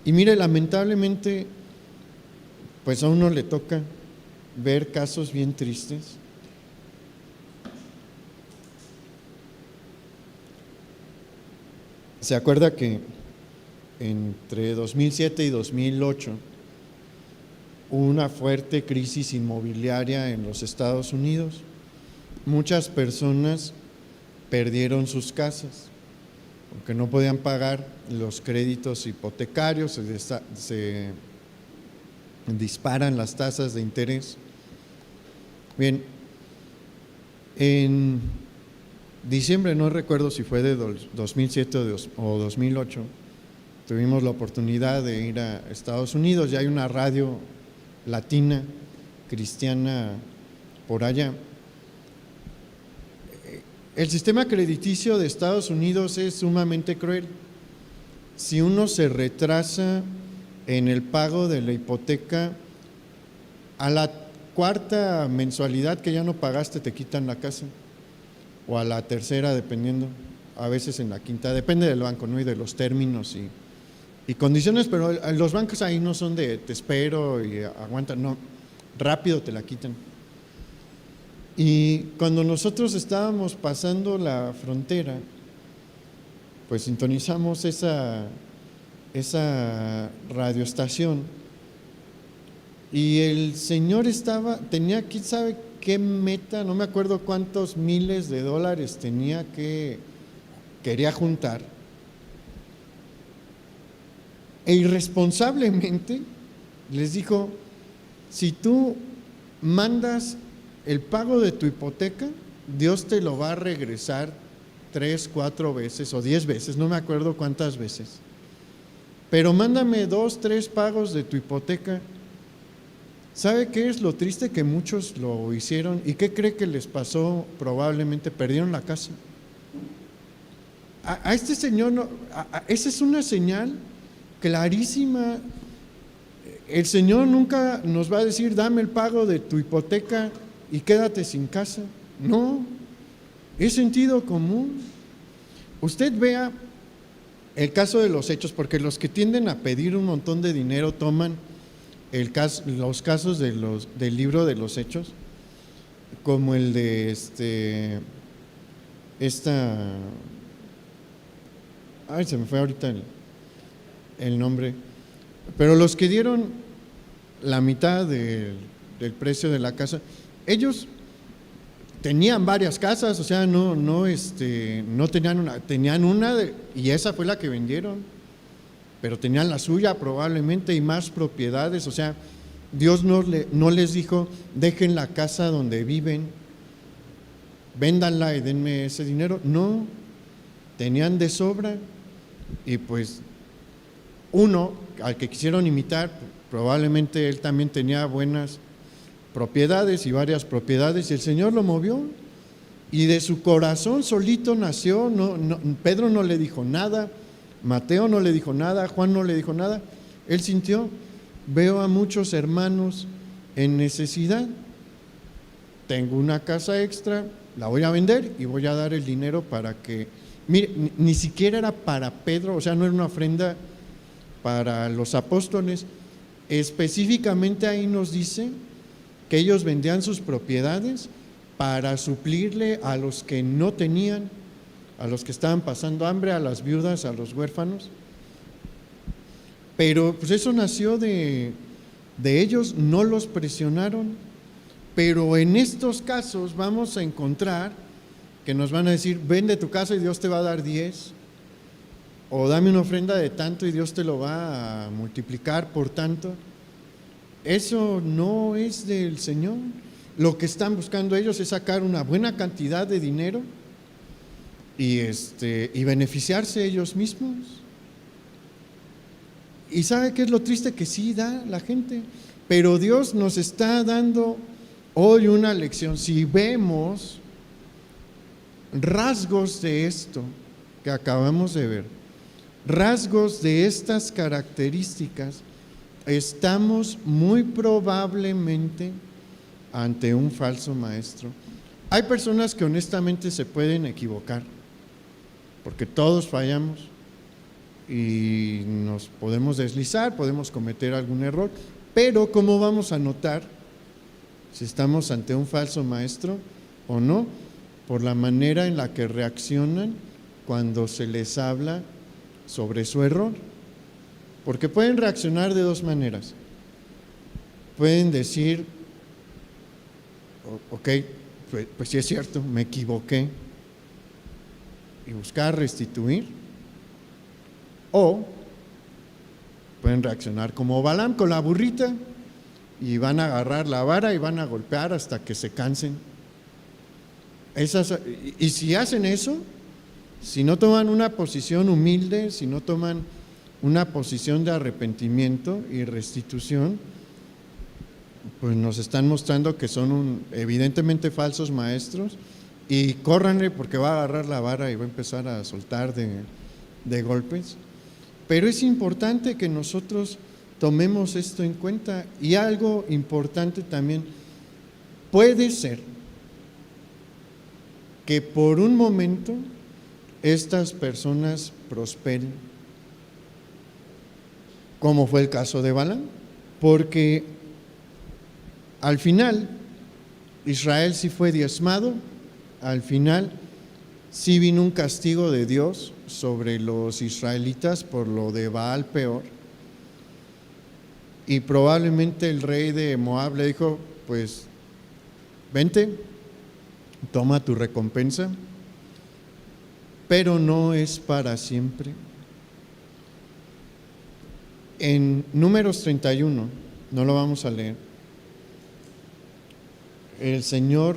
A: Y mire, lamentablemente, pues a uno le toca ver casos bien tristes. ¿Se acuerda que entre 2007 y 2008 hubo una fuerte crisis inmobiliaria en los Estados Unidos? Muchas personas perdieron sus casas porque no podían pagar los créditos hipotecarios, se disparan las tasas de interés. Bien, en diciembre, no recuerdo si fue de 2007 o 2008, tuvimos la oportunidad de ir a Estados Unidos, ya hay una radio latina, cristiana por allá. El sistema crediticio de Estados Unidos es sumamente cruel. Si uno se retrasa en el pago de la hipoteca, a la cuarta mensualidad que ya no pagaste te quitan la casa, o a la tercera, dependiendo, a veces en la quinta, depende del banco, ¿no? Y de los términos y condiciones, pero los bancos ahí no son de te espero y aguanta, no, rápido te la quitan. Y cuando nosotros estábamos pasando la frontera, pues sintonizamos esa radioestación y el señor tenía, quién sabe qué meta, no me acuerdo cuántos miles de dólares quería juntar, e irresponsablemente les dijo: si tú mandas el pago de tu hipoteca, Dios te lo va a regresar 3, 4 veces o 10 veces, no me acuerdo cuántas veces, pero mándame 2, 3 pagos de tu hipoteca. ¿Sabe qué es lo triste? Que muchos lo hicieron. ¿Y qué cree que les pasó? Probablemente perdieron la casa. A este señor, esa es una señal clarísima. El Señor nunca nos va a decir: dame el pago de tu hipoteca y quédate sin casa. No, es sentido común. Usted vea el caso de los Hechos, porque los que tienden a pedir un montón de dinero toman los casos del libro de los Hechos, como el de se me fue ahorita el nombre, pero los que dieron la mitad del precio de la casa, ellos tenían varias casas, o sea, no tenían una y esa fue la que vendieron, pero tenían la suya probablemente y más propiedades. O sea, Dios no les dijo: dejen la casa donde viven, véndanla y denme ese dinero. No, tenían de sobra. Y pues uno al que quisieron imitar, probablemente él también tenía buenas propiedades y varias propiedades, y el Señor lo movió y de su corazón solito nació. Pedro no le dijo nada, Mateo no le dijo nada, Juan no le dijo nada. Él sintió: veo a muchos hermanos en necesidad, tengo una casa extra, la voy a vender y voy a dar el dinero para que… Mire, ni siquiera era para Pedro, o sea, no era una ofrenda para los apóstoles. Específicamente ahí nos dice que ellos vendían sus propiedades para suplirle a los que no tenían, a los que estaban pasando hambre, a las viudas, a los huérfanos. Pero pues eso nació de ellos, no los presionaron. Pero en estos casos vamos a encontrar que nos van a decir: vende tu casa y Dios te va a dar 10, o dame una ofrenda de tanto y Dios te lo va a multiplicar por tanto. Eso no es del Señor. Lo que están buscando ellos es sacar una buena cantidad de dinero y beneficiarse ellos mismos. ¿Y sabe qué es lo triste? Que sí da la gente, pero Dios nos está dando hoy una lección. Si vemos rasgos de esto que acabamos de ver, rasgos de estas características, estamos muy probablemente ante un falso maestro. Hay personas que honestamente se pueden equivocar, porque todos fallamos y nos podemos deslizar, podemos cometer algún error, pero ¿cómo vamos a notar si estamos ante un falso maestro o no? Por la manera en la que reaccionan cuando se les habla sobre su error. Porque pueden reaccionar de dos maneras. Pueden decir, ok, pues sí es cierto, me equivoqué, y buscar restituir. O pueden reaccionar como Balaam con la burrita y van a agarrar la vara y van a golpear hasta que se cansen. Y si hacen eso, si no toman una posición humilde, si no toman una posición de arrepentimiento y restitución, pues nos están mostrando que son evidentemente falsos maestros, y córranle porque va a agarrar la vara y va a empezar a soltar de golpes. Pero es importante que nosotros tomemos esto en cuenta. Y algo importante también, puede ser que por un momento estas personas prosperen, como fue el caso de Balaam, porque al final Israel sí fue diezmado, al final sí vino un castigo de Dios sobre los israelitas por lo de Baal Peor, y probablemente el rey de Moab le dijo, pues vente, toma tu recompensa, pero no es para siempre. En Números 31, no lo vamos a leer, el Señor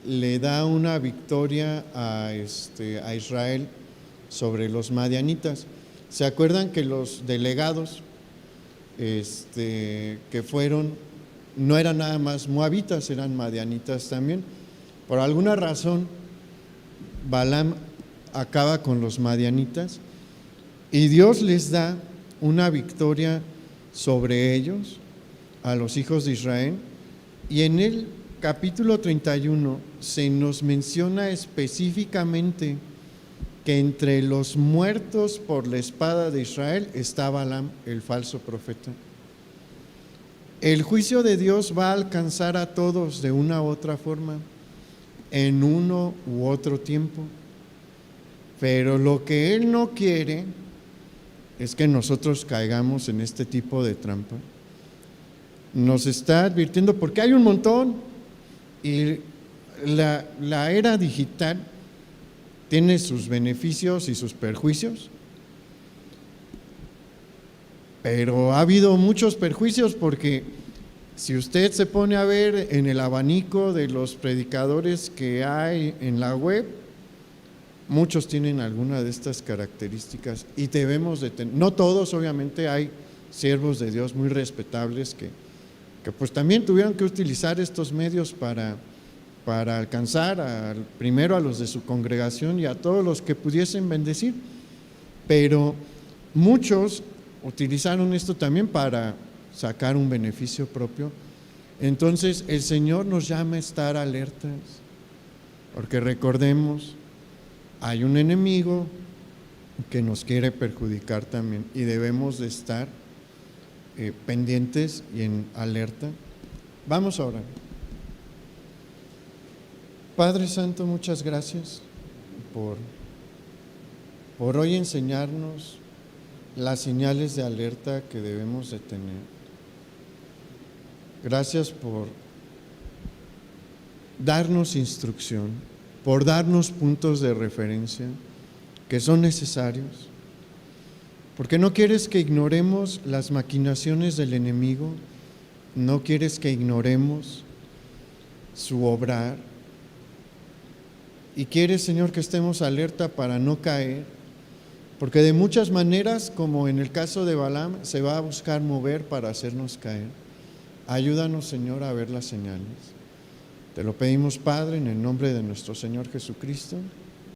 A: le da una victoria a Israel sobre los madianitas. ¿Se acuerdan que los delegados que fueron no eran nada más moabitas, eran madianitas también? Por alguna razón Balaam acaba con los madianitas y Dios les da una victoria sobre ellos, a los hijos de Israel, y en el capítulo 31 se nos menciona específicamente que entre los muertos por la espada de Israel está Balaam, el falso profeta. El juicio de Dios va a alcanzar a todos de una u otra forma, en uno u otro tiempo, pero lo que Él no quiere es que nosotros caigamos en este tipo de trampa. Nos está advirtiendo porque hay un montón, y la era digital tiene sus beneficios y sus perjuicios, pero ha habido muchos perjuicios, porque si usted se pone a ver en el abanico de los predicadores que hay en la web, muchos tienen alguna de estas características y debemos de tener. No todos, obviamente, hay siervos de Dios muy respetables que pues también tuvieron que utilizar estos medios para alcanzar primero a los de su congregación y a todos los que pudiesen bendecir, pero muchos utilizaron esto también para sacar un beneficio propio. Entonces el Señor nos llama a estar alertas, porque recordemos, hay un enemigo que nos quiere perjudicar también, y debemos de estar pendientes y en alerta. Vamos a orar. Padre Santo, muchas gracias por hoy enseñarnos las señales de alerta que debemos de tener. Gracias por darnos instrucción, por darnos puntos de referencia que son necesarios, porque no quieres que ignoremos las maquinaciones del enemigo, no quieres que ignoremos su obrar, Y quieres, Señor, que estemos alerta para no caer, porque de muchas maneras, como en el caso de Balaam, se va a buscar mover para hacernos caer. Ayúdanos, Señor, a ver las señales. Te lo pedimos, Padre, en el nombre de nuestro Señor Jesucristo.